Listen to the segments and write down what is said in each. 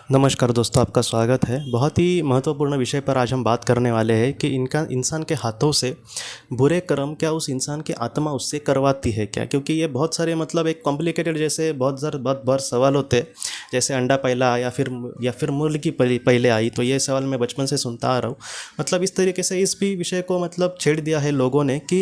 नमस्कार दोस्तों, आपका स्वागत है। बहुत ही महत्वपूर्ण विषय पर आज हम बात करने वाले हैं कि इनका इंसान के हाथों से बुरे कर्म क्या उस इंसान की आत्मा उससे करवाती है क्या। क्योंकि ये बहुत सारे एक कॉम्प्लिकेटेड जैसे बहुत बार सवाल होते हैं, जैसे अंडा पहला आया या फिर मुर्गी पहले आई। तो ये सवाल मैं बचपन से सुनता आ रहा हूँ। इस तरीके से इस भी विषय को छेड़ दिया है लोगों ने कि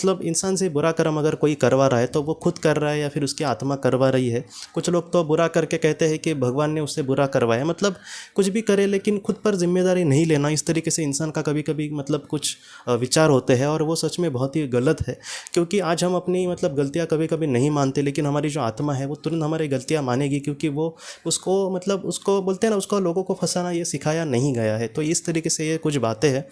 इंसान से बुरा कर्म अगर कोई करवा रहा है तो वो खुद कर रहा है या फिर उसकी आत्मा करवा रही है। कुछ लोग तो बुरा करके कहते हैं कि भगवान ने उससे बुरा करवाया। कुछ भी करे लेकिन खुद पर जिम्मेदारी नहीं लेना, इस तरीके से इंसान का कभी कभी कुछ विचार होते हैं और वो सच में बहुत ही गलत है। क्योंकि आज हम अपनी गलतियाँ कभी कभी नहीं मानते, लेकिन हमारी जो आत्मा है वो तुरंत हमारी गलतियाँ मानेगी, क्योंकि वो उसको उसको बोलते हैं ना, उसको लोगों को फंसाना ये सिखाया नहीं गया है। तो इस तरीके से ये कुछ बातें हैं।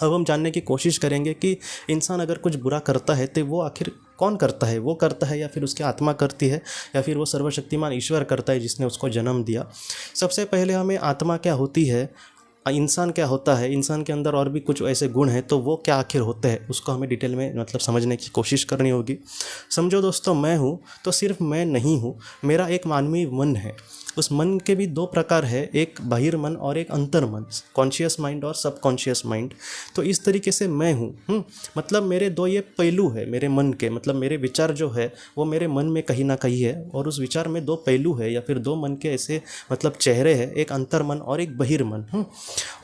अब हम जानने की कोशिश करेंगे कि इंसान अगर कुछ बुरा करता है तो वो आखिर कौन करता है, वो करता है या फिर उसकी आत्मा करती है या फिर वो सर्वशक्तिमान ईश्वर करता है जिसने उसको जन्म दिया। सबसे पहले हमें आत्मा क्या होती है, इंसान क्या होता है, इंसान के अंदर और भी कुछ ऐसे गुण हैं तो वो क्या आखिर होते हैं, उसको हमें डिटेल में समझने की कोशिश करनी होगी। समझो दोस्तों, मैं हूँ तो सिर्फ मैं नहीं हूँ, मेरा एक मानवीय मन है। उस मन के भी दो प्रकार है, एक बहिर्मन और एक अंतर्मन, कॉन्शियस माइंड और सबकॉन्शियस माइंड। तो इस तरीके से मैं हूँ। मेरे दो ये पहलू है मेरे मन के, मेरे विचार जो है वो मेरे मन में कहीं ना कहीं है, और उस विचार में दो पहलू है या फिर दो मन के ऐसे चेहरे हैं, एक अंतर्मन और एक बहिर्मन।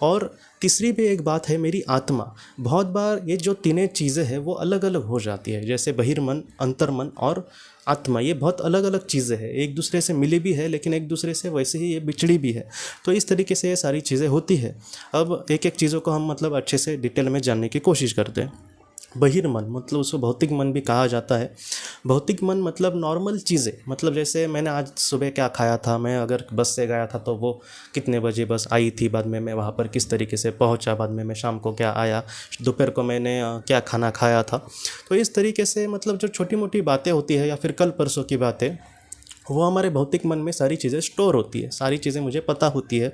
और तीसरी भी एक बात है, मेरी आत्मा। बहुत बार ये जो तीनों चीज़ें हैं वो अलग अलग हो जाती है, जैसे बहिर्मन, अंतर्मन और आत्मा, ये बहुत अलग अलग चीज़ें हैं, एक दूसरे से मिली भी है लेकिन एक दूसरे से वैसे ही ये बिछड़ी भी है। तो इस तरीके से ये सारी चीज़ें होती है। अब एक एक चीज़ों को हम अच्छे से डिटेल में जानने की कोशिश करते हैं। बहिर्मन उसको भौतिक मन भी कहा जाता है। भौतिक मन नॉर्मल चीज़ें, जैसे मैंने आज सुबह क्या खाया था, मैं अगर बस से गया था तो वो कितने बजे बस आई थी, बाद में मैं वहाँ पर किस तरीके से पहुँचा, बाद में मैं शाम को क्या आया, दोपहर को मैंने क्या खाना खाया था। तो इस तरीके से जो छोटी मोटी बातें होती है या फिर कल परसों की बातें, वो हमारे भौतिक मन में सारी चीज़ें स्टोर होती है, सारी चीज़ें मुझे पता होती है।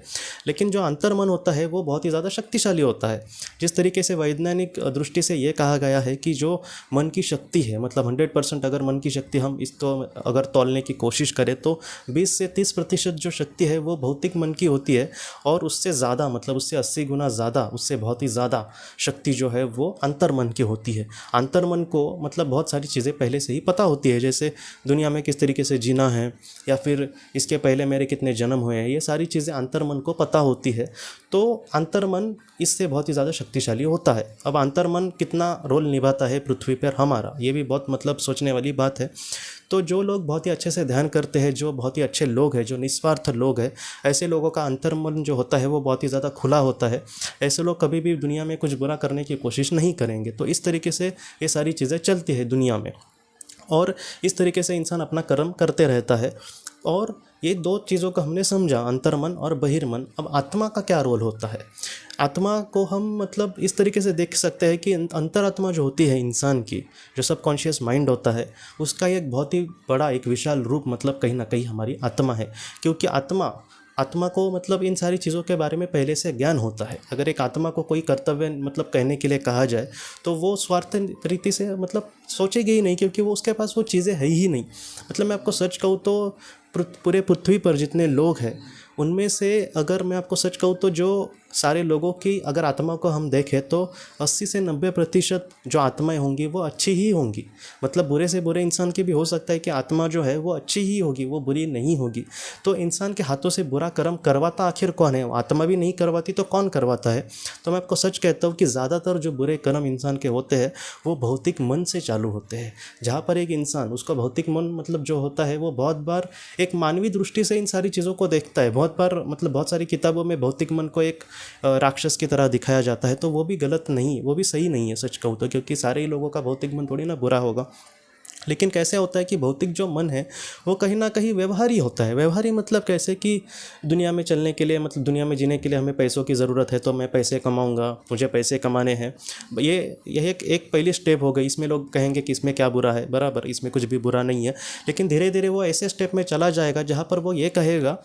लेकिन जो अंतर्मन होता है वो बहुत ही ज़्यादा शक्तिशाली होता है। जिस तरीके से वैज्ञानिक दृष्टि से ये कहा गया है कि जो मन की शक्ति है, 100% अगर मन की शक्ति हम इसको अगर तौलने की कोशिश करें तो 20 से 30% जो शक्ति है वो भौतिक मन की होती है, और उससे ज़्यादा उससे 80 गुना ज़्यादा, उससे बहुत ही ज़्यादा शक्ति जो है वो अंतर्मन की होती है। अंतर्मन को बहुत सारी चीज़ें पहले से ही पता होती है, जैसे दुनिया में किस तरीके से जीना है या फिर इसके पहले मेरे कितने जन्म हुए हैं, ये सारी चीज़ें अंतर्मन को पता होती है। तो अंतर्मन इससे बहुत ही ज़्यादा शक्तिशाली होता है। अब अंतर्मन कितना रोल निभाता है पृथ्वी पर हमारा, ये भी बहुत सोचने वाली बात है। तो जो लोग बहुत ही अच्छे से ध्यान करते हैं, जो बहुत ही अच्छे लोग हैं, जो निस्वार्थ लोग हैं, ऐसे लोगों का अंतर्मन जो होता है वो बहुत ही ज़्यादा खुला होता है। ऐसे लोग कभी भी दुनिया में कुछ बुरा करने की कोशिश नहीं करेंगे। तो इस तरीके से ये सारी चीज़ें चलती है दुनिया में, और इस तरीके से इंसान अपना कर्म करते रहता है। और ये दो चीज़ों को हमने समझा, अंतर्मन और बहिर्मन। अब आत्मा का क्या रोल होता है? आत्मा को हम इस तरीके से देख सकते हैं कि अंतरात्मा जो होती है इंसान की, जो सबकॉन्शियस माइंड होता है, उसका एक बहुत ही बड़ा एक विशाल रूप कहीं ना कहीं हमारी आत्मा है। क्योंकि आत्मा को इन सारी चीज़ों के बारे में पहले से ज्ञान होता है। अगर एक आत्मा को कोई कर्तव्य कहने के लिए कहा जाए तो वो स्वार्थ रीति से सोचेगी ही नहीं, क्योंकि वो उसके पास वो चीज़ें है ही नहीं। मैं आपको सच कहूँ तो पूरे पृथ्वी पर जितने लोग हैं उनमें से अगर मैं आपको सच कहूँ तो जो सारे लोगों की अगर आत्मा को हम देखें तो 80 से 90% जो आत्माएं होंगी वो अच्छी ही होंगी। बुरे से बुरे इंसान की भी हो सकता है कि आत्मा जो है वो अच्छी ही होगी, वो बुरी नहीं होगी। तो इंसान के हाथों से बुरा कर्म करवाता आखिर कौन है? आत्मा भी नहीं करवाती तो कौन करवाता है? तो मैं आपको सच कहता हूँ कि ज़्यादातर जो बुरे कर्म इंसान के होते हैं वो भौतिक मन से चालू होते हैं। जहाँ पर एक इंसान, उसका भौतिक मन जो होता है वो बहुत बार एक मानवीय दृष्टि से इन सारी चीज़ों को देखता है। बहुत बार बहुत सारी किताबों में भौतिक मन को एक राक्षस की तरह दिखाया जाता है, तो वो भी गलत नहीं, वो भी सही नहीं है सच कहूँ तो, क्योंकि सारे ही लोगों का भौतिक मन थोड़ी ना बुरा होगा। लेकिन कैसे होता है कि भौतिक जो मन है वो कहीं ना कहीं व्यवहारी होता है। व्यवहारी कैसे कि दुनिया में चलने के लिए, दुनिया में जीने के लिए हमें पैसों की ज़रूरत है, तो मैं पैसे कमाऊंगा, मुझे पैसे कमाने हैं। यह एक पहली स्टेप हो गई। इसमें लोग कहेंगे कि इसमें क्या बुरा है, बराबर, इसमें कुछ भी बुरा नहीं है। लेकिन धीरे धीरे वो ऐसे स्टेप में चला जाएगा जहाँ पर वो ये कहेगा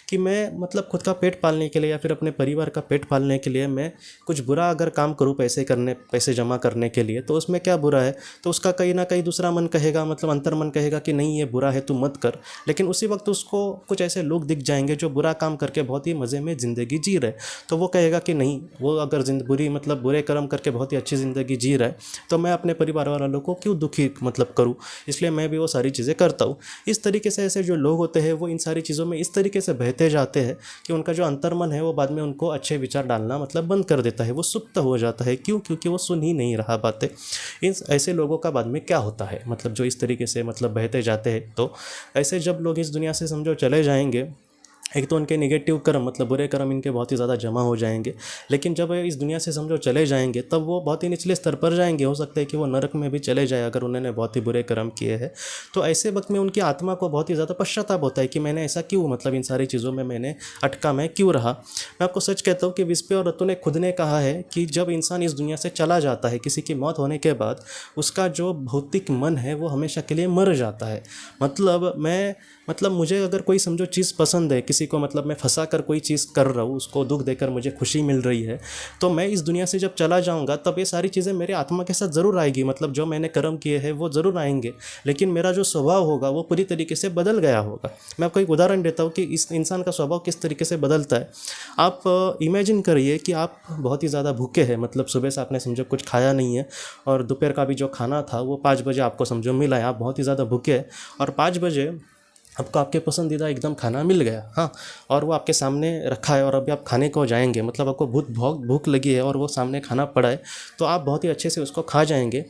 कि मैं खुद का पेट पालने के लिए या फिर अपने परिवार का पेट पालने के लिए मैं कुछ बुरा अगर काम करूँ पैसे जमा करने के लिए, तो उसमें क्या बुरा है? तो उसका कहीं ना कहीं दूसरा मन कहेगा कहेगा, मतलब अंतर्मन कहेगा कि नहीं ये बुरा है, तू मत कर, लेकिन उसी वक्त उसको कुछ ऐसे लोग दिख जाएंगे जो बुरा काम करके बहुत ही मज़े में ज़िंदगी जी रहे, तो वो कहेगा कि नहीं, वो अगर बुरी मतलब बुरे कर्म करके बहुत ही अच्छी ज़िंदगी जी रहा है, तो मैं अपने परिवार वालों को क्यों दुखी मतलब करूँ, इसलिए मैं भी वो सारी चीज़ें करता हूँ। इस तरीके से ऐसे जो लोग होते हैं वो इन सारी चीज़ों में इस तरीके से बहते जाते हैं कि उनका जो अंतर्मन है वो बाद में उनको अच्छे विचार डालना मतलब बंद कर देता है, वो सुप्त हो जाता है। क्यों? क्योंकि वो सुन ही नहीं रहा बातें। इन ऐसे लोगों का बाद में क्या होता है, मतलब जो इस तरीके से मतलब बहते जाते हैं, तो ऐसे जब लोग इस दुनिया से समझो चले जाएंगे, एक तो उनके नेगेटिव कर्म मतलब बुरे कर्म इनके बहुत ही ज़्यादा जमा हो जाएंगे, लेकिन जब इस दुनिया से समझो चले जाएंगे तब वो बहुत ही निचले स्तर पर जाएंगे, हो सकता है कि वो नरक में भी चले जाए अगर उन्होंने बहुत ही बुरे कर्म किए हैं। तो ऐसे वक्त में उनकी आत्मा को बहुत ही ज़्यादा पश्चाताप होता है कि मैंने ऐसा क्यों, मतलब इन सारी चीज़ों में मैंने अटका, मैं क्यों रहा। मैं आपको सच कहता हूँ कि विस्पे और रत्तू ने खुद ने कहा है कि जब इंसान इस दुनिया से चला जाता है, किसी की मौत होने के बाद उसका जो भौतिक मन है वो हमेशा के लिए मर जाता है। मतलब मुझे अगर कोई समझो चीज़ पसंद है, किसी को मतलब मैं फंसा कर कोई चीज़ कर रहा हूँ, उसको दुख देकर मुझे खुशी मिल रही है, तो मैं इस दुनिया से जब चला जाऊँगा तब ये सारी चीज़ें मेरे आत्मा के साथ ज़रूर आएगी, मतलब जो मैंने कर्म किए हैं वो ज़रूर आएंगे, लेकिन मेरा जो स्वभाव होगा वो पूरी तरीके से बदल गया होगा। मैं आपको एक उदाहरण देता हूँ कि इस इंसान का स्वभाव किस तरीके से बदलता है। आप इमेजिन करिए कि आप बहुत ही ज़्यादा भूखे हैं, मतलब सुबह से आपने समझो कुछ खाया नहीं है और दोपहर का भी जो खाना था वो 5 बजे आपको समझो मिला है, आप बहुत ही ज़्यादा भूखे हैं और 5 बजे आपको आपके पसंदीदा एकदम खाना मिल गया, हाँ, और वो आपके सामने रखा है और अभी आप खाने को जाएंगे, मतलब आपको बहुत भूख लगी है और वो सामने खाना पड़ा है, तो आप बहुत ही अच्छे से उसको खा जाएंगे।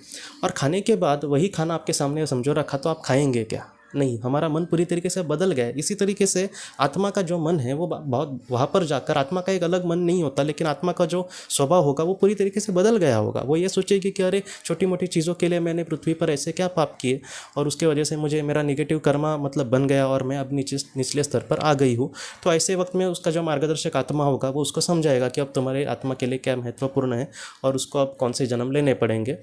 और खाने के बाद वही खाना आपके सामने समझो रखा, तो आप खाएंगे क्या? नहीं, हमारा मन पूरी तरीके से बदल गया है। इसी तरीके से आत्मा का जो मन है वो बहुत वहाँ पर जाकर, आत्मा का एक अलग मन नहीं होता, लेकिन आत्मा का जो स्वभाव होगा वो पूरी तरीके से बदल गया होगा। वो ये सोचेगी कि अरे छोटी मोटी चीज़ों के लिए मैंने पृथ्वी पर ऐसे क्या पाप किए और उसके वजह से मुझे मेरा निगेटिव कर्मा मतलब बन गया और मैं अब निचले स्तर पर आ गई हूँ। तो ऐसे वक्त में उसका जो मार्गदर्शक आत्मा होगा वो उसको समझाएगा कि अब तुम्हारे आत्मा के लिए क्या महत्वपूर्ण है और उसको अब कौन से जन्म लेने पड़ेंगे,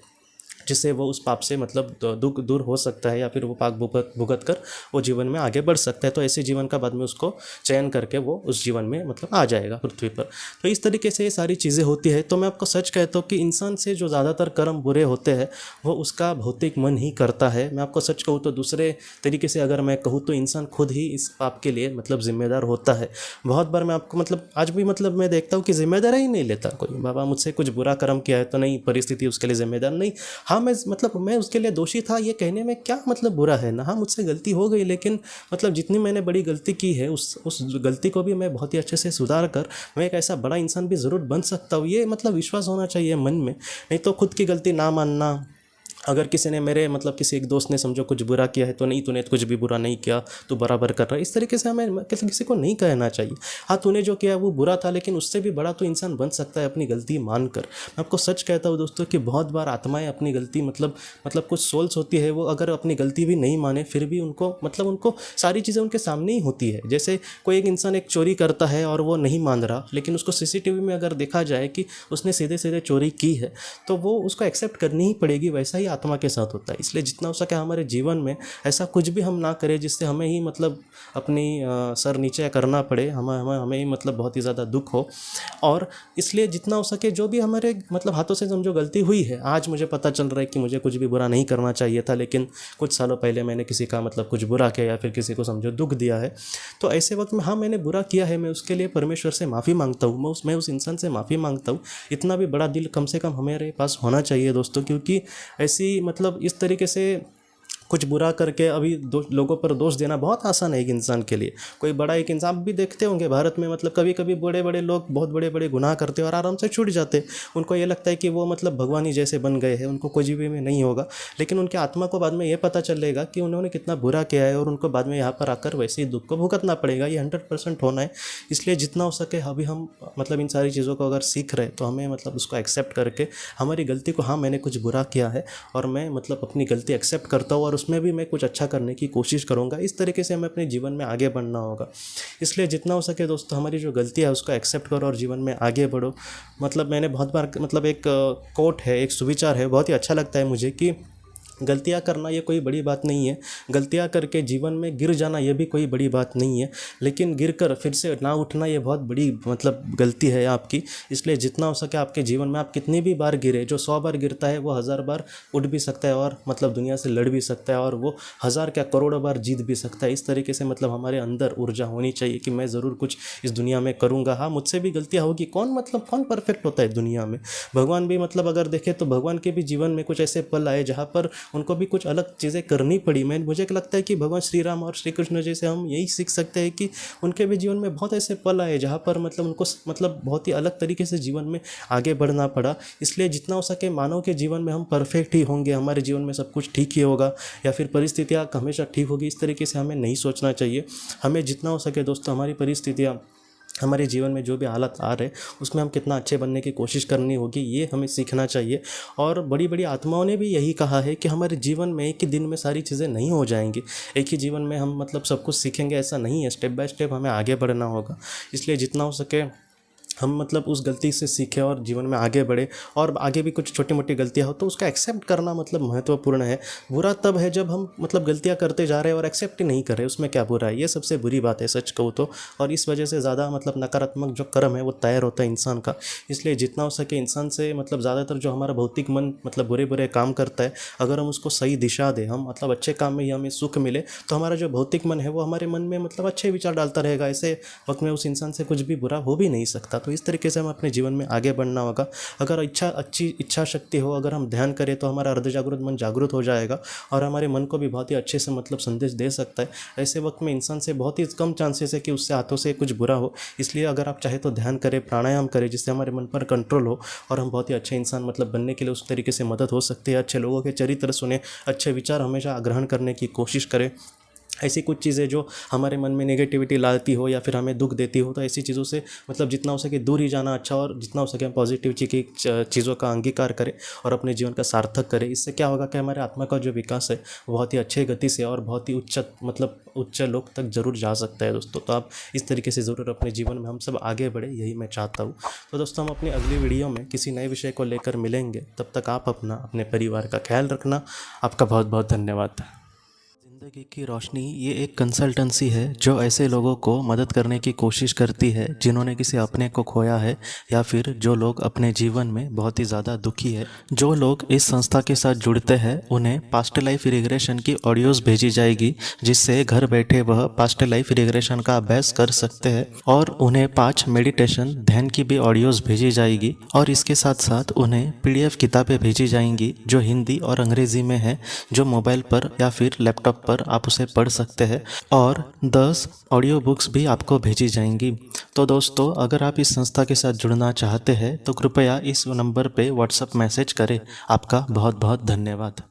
जिससे वो उस पाप से मतलब दुख दूर हो सकता है या फिर वो पाप भुगत कर वो जीवन में आगे बढ़ सकता है। तो ऐसे जीवन का बाद में उसको चयन करके वो उस जीवन में मतलब आ जाएगा पृथ्वी पर। तो इस तरीके से ये सारी चीज़ें होती है। तो मैं आपको सच कहता हूँ कि इंसान से जो ज़्यादातर कर्म बुरे होते हैं वो उसका भौतिक मन ही करता है। मैं आपको सच कहूँ तो दूसरे तरीके से अगर मैं कहूँ तो इंसान खुद ही इस पाप के लिए मतलब जिम्मेदार होता है। बहुत बार मैं आपको मतलब आज भी मतलब मैं देखता हूँ कि जिम्मेदार ही नहीं लेता कोई, बाबा मुझसे कुछ बुरा कर्म किया है तो नहीं, परिस्थिति उसके लिए जिम्मेदार नहीं। हाँ मैं उसके लिए दोषी था, ये कहने में क्या मतलब बुरा है ना। हाँ मुझसे गलती हो गई, लेकिन मतलब जितनी मैंने बड़ी गलती की है उस गलती को भी मैं बहुत ही अच्छे से सुधार कर मैं एक ऐसा बड़ा इंसान भी ज़रूर बन सकता हूँ। ये मतलब विश्वास होना चाहिए मन में, नहीं तो खुद की गलती ना मानना। अगर किसी ने मेरे मतलब किसी एक दोस्त ने समझो कुछ बुरा किया है तो नहीं, तूने कुछ भी बुरा नहीं किया, तू बराबर कर रहा है, इस तरीके से हमें किसी को नहीं कहना चाहिए। हाँ तूने जो किया वो बुरा था, लेकिन उससे भी बड़ा तो इंसान बन सकता है अपनी गलती मानकर। मैं आपको सच कहता हूँ दोस्तों कि बहुत बार आत्माएं अपनी गलती मतलब कुछ सोल्स होती है वो अगर अपनी गलती भी नहीं माने फिर भी उनको सारी चीज़ें उनके सामने ही होती है। जैसे कोई एक इंसान एक चोरी करता है और वो नहीं मान रहा, लेकिन उसको सीसीटीवी में अगर देखा जाए कि उसने सीधे सीधे चोरी की है तो वो उसको एक्सेप्ट करनी ही पड़ेगी। वैसा ही आत्मा के साथ होता है। इसलिए जितना हो सके हमारे जीवन में ऐसा कुछ भी हम ना करें जिससे हमें ही मतलब अपनी सर नीचे करना पड़े, हमें ही मतलब बहुत ही ज़्यादा दुख हो। और इसलिए जितना हो सके जो भी हमारे मतलब हाथों से समझो गलती हुई है, आज मुझे पता चल रहा है कि मुझे कुछ भी बुरा नहीं करना चाहिए था, लेकिन कुछ सालों पहले मैंने किसी का मतलब कुछ बुरा किया या फिर किसी को समझो दुख दिया है, तो ऐसे वक्त में हाँ मैंने बुरा किया है, मैं उसके लिए परमेश्वर से माफ़ी मांगता हूँ, मैं उस इंसान से माफ़ी मांगता हूँ। इतना भी बड़ा दिल कम से कम हमारे पास होना चाहिए दोस्तों, क्योंकि ऐसी मतलब इस तरीके से कुछ बुरा करके अभी लोगों पर दोष देना बहुत आसान है एक इंसान के लिए। कोई बड़ा एक इंसान भी देखते होंगे भारत में, मतलब कभी कभी बड़े बड़े लोग बहुत बड़े बड़े गुनाह करते हैं और आराम से छूट जाते। उनको ये लगता है कि वो मतलब भगवान ही जैसे बन गए हैं, उनको कुछ भी में नहीं होगा, लेकिन उनके आत्मा को बाद में ये पता चलेगा कि उन्होंने कितना बुरा किया है और उनको बाद में यहाँ पर आकर वैसे ही दुख को भुगतना पड़ेगा। ये 100% होना है। इसलिए जितना हो सके अभी हम मतलब इन सारी चीज़ों को अगर सीख रहे तो हमें मतलब उसको एक्सेप्ट करके हमारी गलती को, हाँ मैंने कुछ बुरा किया है और मैं मतलब अपनी गलती एक्सेप्ट करता हूँ और उसमें भी मैं कुछ अच्छा करने की कोशिश करूँगा। इस तरीके से हमें अपने जीवन में आगे बढ़ना होगा। इसलिए जितना हो सके दोस्तों हमारी जो गलती है उसको एक्सेप्ट करो और जीवन में आगे बढ़ो। मतलब मैंने बहुत बार मतलब एक कोट है, एक सुविचार है, बहुत ही अच्छा लगता है मुझे कि गलतियाँ करना ये कोई बड़ी बात नहीं है, गलतियाँ करके जीवन में गिर जाना ये भी कोई बड़ी बात नहीं है, लेकिन गिर कर फिर से ना उठना ये बहुत बड़ी मतलब गलती है आपकी। इसलिए जितना हो सके आपके जीवन में आप कितनी भी बार गिरे, जो 100 बार गिरता है वो 1000 बार उठ भी सकता है और मतलब दुनिया से लड़ भी सकता है, और वो 1000 क्या करोड़ों बार जीत भी सकता है। इस तरीके से मतलब हमारे अंदर ऊर्जा होनी चाहिए कि मैं ज़रूर कुछ इस दुनिया में करूँगा। हाँ, मुझसे भी गलतियाँ होगी, कौन परफेक्ट होता है दुनिया में। भगवान भी मतलब अगर देखें तो भगवान के भी जीवन में कुछ ऐसे पल आए जहाँ पर उनको भी कुछ अलग चीज़ें करनी पड़ी। मुझे लगता है कि भगवान श्री राम और श्री कृष्ण जैसे हम यही सीख सकते हैं कि उनके भी जीवन में बहुत ऐसे पल आए जहाँ पर मतलब उनको मतलब बहुत ही अलग तरीके से जीवन में आगे बढ़ना पड़ा। इसलिए जितना हो सके मानव के जीवन में हम परफेक्ट ही होंगे, हमारे जीवन में सब कुछ ठीक ही होगा या फिर परिस्थितियाँ हमेशा ठीक होगी, इस तरीके से हमें नहीं सोचना चाहिए। हमें जितना हो सके दोस्तों हमारी परिस्थितियाँ, हमारे जीवन में जो भी हालत आ रहे उसमें हम कितना अच्छे बनने की कोशिश करनी होगी, ये हमें सीखना चाहिए। और बड़ी बड़ी आत्माओं ने भी यही कहा है कि हमारे जीवन में एक ही दिन में सारी चीज़ें नहीं हो जाएंगी, एक ही जीवन में हम मतलब सब कुछ सीखेंगे ऐसा नहीं है, स्टेप बाय स्टेप हमें आगे बढ़ना होगा। इसलिए जितना हो सके हम मतलब उस गलती से सीखें और जीवन में आगे बढ़े, और आगे भी कुछ छोटी मोटी गलतियाँ हो तो उसका एक्सेप्ट करना मतलब महत्वपूर्ण है। बुरा तब है जब हम मतलब गलतियाँ करते जा रहे हैं और एक्सेप्ट ही नहीं कर रहे, उसमें क्या बुरा है, ये सबसे बुरी बात है सच कहूँ तो। और इस वजह से ज़्यादा मतलब नकारात्मक जो कर्म है वो तैयार होता है इंसान का। इसलिए जितना हो सके इंसान से मतलब ज़्यादातर जो हमारा भौतिक मन मतलब बुरे बुरे काम करता है, अगर हम उसको सही दिशा दें, हम मतलब अच्छे काम में ही हमें सुख मिले, तो हमारा जो भौतिक मन है वो हमारे मन में मतलब अच्छे विचार डालता रहेगा। ऐसे वक्त में उस इंसान से कुछ भी बुरा हो भी नहीं सकता। तो इस तरीके से हम अपने जीवन में आगे बढ़ना होगा। अगर अच्छी इच्छा शक्ति हो, अगर हम ध्यान करें तो हमारा अर्धजागृत मन जागृत हो जाएगा और हमारे मन को भी बहुत ही अच्छे से मतलब संदेश दे सकता है। ऐसे वक्त में इंसान से बहुत ही कम चांसेस है कि उससे हाथों से कुछ बुरा हो। इसलिए अगर आप चाहे तो ध्यान करें, प्राणायाम करें, जिससे हमारे मन पर कंट्रोल हो और हम बहुत ही अच्छे इंसान मतलब बनने के लिए उस तरीके से मदद हो सकती है। अच्छे लोगों के चरित्र सुने, अच्छे विचार हमेशा ग्रहण करने की कोशिश करें। ऐसी कुछ चीज़ें जो हमारे मन में नेगेटिविटी लाती हो या फिर हमें दुख देती हो, तो ऐसी चीज़ों से मतलब जितना हो सके दूर ही जाना अच्छा, और जितना हो सके हम पॉजिटिव चीज़ों का अंगीकार करें और अपने जीवन का सार्थक करें। इससे क्या होगा कि हमारे आत्मा का जो विकास है बहुत ही अच्छे गति से और बहुत ही उच्च लोक तक जरूर जा सकता है दोस्तों। तो आप इस तरीके से ज़रूर अपने जीवन में हम सब आगे बढ़े, यही मैं चाहता हूँ। तो दोस्तों हम अपनी अगली वीडियो में किसी नए विषय को लेकर मिलेंगे, तब तक आप अपने परिवार का ख्याल रखना। आपका बहुत बहुत धन्यवाद। ज़िंदगी की रोशनी ये एक कंसल्टेंसी है जो ऐसे लोगों को मदद करने की कोशिश करती है जिन्होंने किसी अपने को खोया है, या फिर जो लोग अपने जीवन में बहुत ही ज़्यादा दुखी है। जो लोग इस संस्था के साथ जुड़ते हैं उन्हें पास्ट लाइफ रिग्रेशन की ऑडियोज़ भेजी जाएगी, जिससे घर बैठे वह पास्ट लाइफ रिग्रेशन का अभ्यास कर सकते हैं। और उन्हें 5 मेडिटेशन ध्यान की भी ऑडियोज़ भेजी जाएगी, और इसके साथ साथ उन्हें PDF किताबें भेजी जाएंगी जो हिंदी और अंग्रेज़ी में है, जो मोबाइल पर या फिर लैपटॉप पर आप उसे पढ़ सकते हैं। और 10 ऑडियो बुक्स भी आपको भेजी जाएंगी। तो दोस्तों अगर आप इस संस्था के साथ जुड़ना चाहते हैं तो कृपया इस नंबर पे व्हाट्सएप मैसेज करें। आपका बहुत बहुत धन्यवाद।